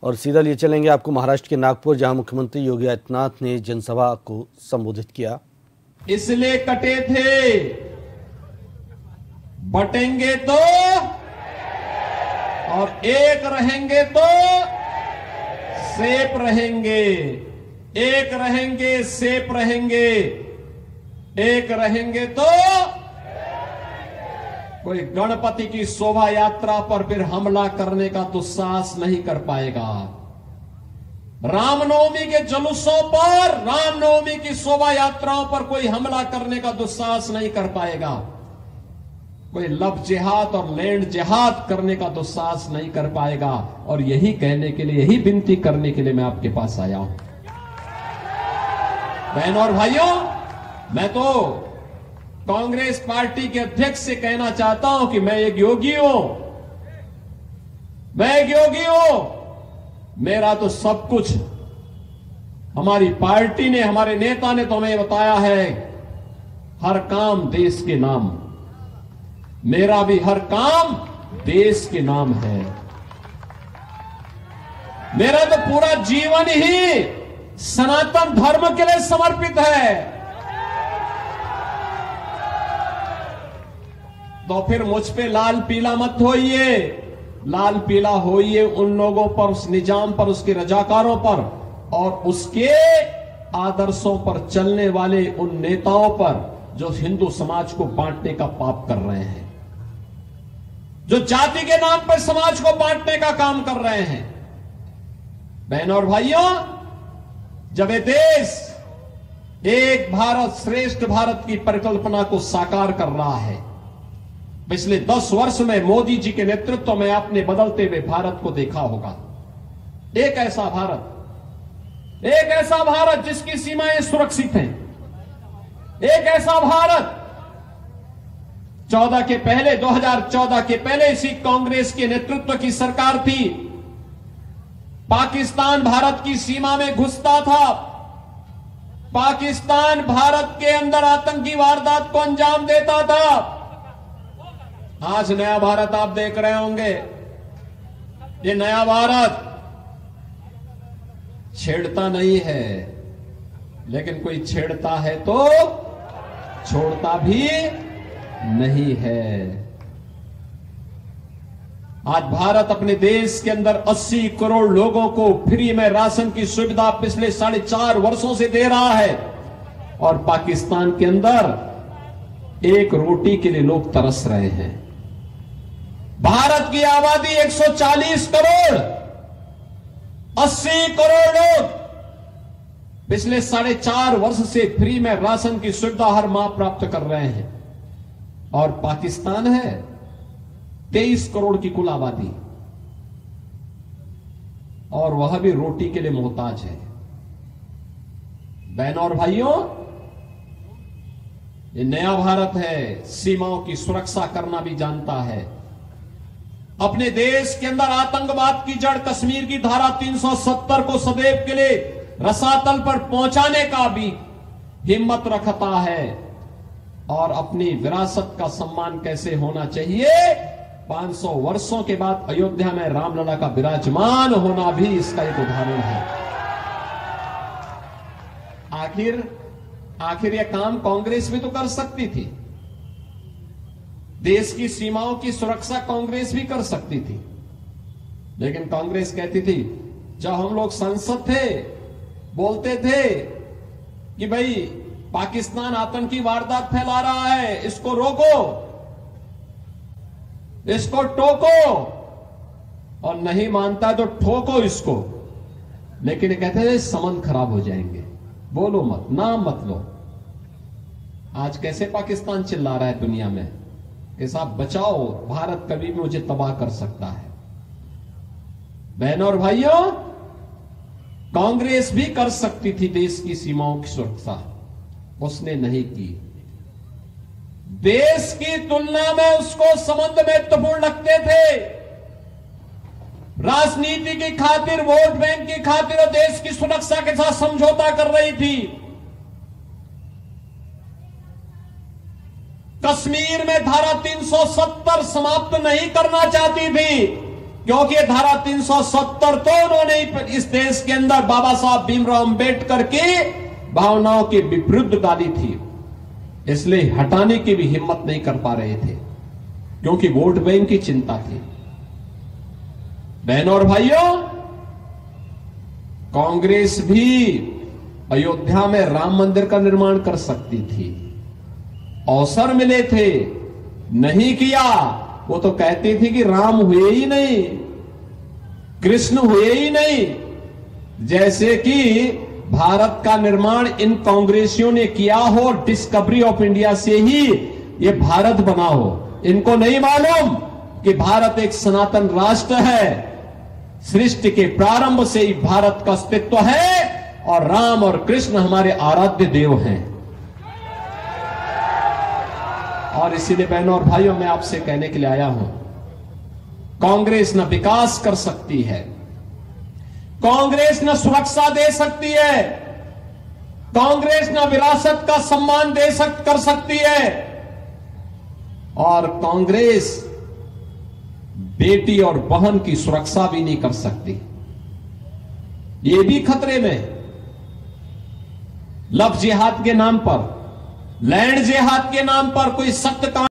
और सीधा लिए चलेंगे आपको महाराष्ट्र के नागपुर, जहां मुख्यमंत्री योगी आदित्यनाथ ने जनसभा को संबोधित किया। इसलिए कटे थे, बटेंगे तो और एक रहेंगे तो सेफ रहेंगे, एक रहेंगे सेफ रहेंगे, एक रहेंगे तो कोई गणपति की शोभा यात्रा पर फिर हमला करने का दुस्साहस नहीं कर पाएगा। रामनवमी के जुलूसों पर, रामनवमी की शोभा यात्राओं पर कोई हमला करने का दुस्साहस नहीं कर पाएगा। कोई लव जिहाद और लैंड जिहाद करने का दुस्साहस नहीं कर पाएगा। और यही कहने के लिए, यही विनती करने के लिए मैं आपके पास आया हूं। बहनों और भाइयों, मैं तो कांग्रेस पार्टी के अध्यक्ष से कहना चाहता हूं कि मैं एक योगी हूं, मैं एक योगी हूं। मेरा तो सब कुछ हमारी पार्टी ने, हमारे नेता ने तो हमें बताया है, हर काम देश के नाम। मेरा भी हर काम देश के नाम है। मेरा तो पूरा जीवन ही सनातन धर्म के लिए समर्पित है। तो फिर मुझ पे लाल पीला मत होइए, लाल पीला होइए उन लोगों पर, उस निजाम पर, उसके रजाकारों पर और उसके आदर्शों पर चलने वाले उन नेताओं पर जो हिंदू समाज को बांटने का पाप कर रहे हैं, जो जाति के नाम पर समाज को बांटने का काम कर रहे हैं। बहनों और भाइयों, जब ये देश एक भारत श्रेष्ठ भारत की परिकल्पना को साकार कर रहा है, पिछले 10 वर्ष में मोदी जी के नेतृत्व में आपने बदलते हुए भारत को देखा होगा। एक ऐसा भारत, एक ऐसा भारत जिसकी सीमाएं सुरक्षित हैं, एक ऐसा भारत 2014 के पहले इसी कांग्रेस के नेतृत्व की सरकार थी। पाकिस्तान भारत की सीमा में घुसता था, पाकिस्तान भारत के अंदर आतंकी वारदात को अंजाम देता था। आज नया भारत आप देख रहे होंगे। ये नया भारत छेड़ता नहीं है, लेकिन कोई छेड़ता है तो छोड़ता भी नहीं है। आज भारत अपने देश के अंदर 80 करोड़ लोगों को फ्री में राशन की सुविधा पिछले 4.5 वर्षों से दे रहा है। और पाकिस्तान के अंदर एक रोटी के लिए लोग तरस रहे हैं। भारत की आबादी 140 करोड़, 80 करोड़ लोग पिछले 4.5 वर्ष से फ्री में राशन की सुविधा हर माह प्राप्त कर रहे हैं। और पाकिस्तान है 23 करोड़ की कुल आबादी, और वह भी रोटी के लिए मोहताज है। बहनों और भाइयों, ये नया भारत है, सीमाओं की सुरक्षा करना भी जानता है। अपने देश के अंदर आतंकवाद की जड़ कश्मीर की धारा 370 को सदैव के लिए रसातल पर पहुंचाने का भी हिम्मत रखता है। और अपनी विरासत का सम्मान कैसे होना चाहिए, 500 वर्षों के बाद अयोध्या में रामलला का विराजमान होना भी इसका एक उदाहरण है। आखिर यह काम कांग्रेस भी तो कर सकती थी। देश की सीमाओं की सुरक्षा कांग्रेस भी कर सकती थी, लेकिन कांग्रेस कहती थी, जब हम लोग संसद थे, बोलते थे कि भाई पाकिस्तान आतंकी वारदात फैला रहा है, इसको रोको, इसको टोको, और नहीं मानता तो ठोको इसको। लेकिन कहते थे संबंध खराब हो जाएंगे, बोलो मत, नाम मत लो। आज कैसे पाकिस्तान चिल्ला रहा है दुनिया में कि साहब बचाओ, भारत कभी भी मुझे तबाह कर सकता है। बहनों और भाइयों, कांग्रेस भी कर सकती थी देश की सीमाओं की सुरक्षा, उसने नहीं की। देश की तुलना में उसको संबंध महत्वपूर्ण लगते थे। राजनीति की खातिर, वोट बैंक की खातिर और देश की सुरक्षा के साथ समझौता कर रही थी। कश्मीर में धारा 370 समाप्त नहीं करना चाहती थी, क्योंकि धारा 370 तो उन्होंने इस देश के अंदर बाबा साहब भीमराव अंबेडकर की भावनाओं के विरुद्ध डाली थी, इसलिए हटाने की भी हिम्मत नहीं कर पा रहे थे, क्योंकि वोट बैंक की चिंता थी। बहनों और भाइयों, कांग्रेस भी अयोध्या में राम मंदिर का निर्माण कर सकती थी, अवसर मिले थे, नहीं किया। वो तो कहती थी कि राम हुए ही नहीं, कृष्ण हुए ही नहीं, जैसे कि भारत का निर्माण इन कांग्रेसियों ने किया हो, डिस्कवरी ऑफ इंडिया से ही ये भारत बना हो। इनको नहीं मालूम कि भारत एक सनातन राष्ट्र है, सृष्टि के प्रारंभ से ही भारत का अस्तित्व है और राम और कृष्ण हमारे आराध्य देव हैं। और इसीलिए बहनों और भाइयों, मैं आपसे कहने के लिए आया हूं, कांग्रेस न विकास कर सकती है, कांग्रेस न सुरक्षा दे सकती है, कांग्रेस न विरासत का सम्मान कर सकती है, और कांग्रेस बेटी और बहन की सुरक्षा भी नहीं कर सकती। ये भी खतरे में। लव जिहाद के नाम पर, लैंड जिहाद के नाम पर कोई सख्त काम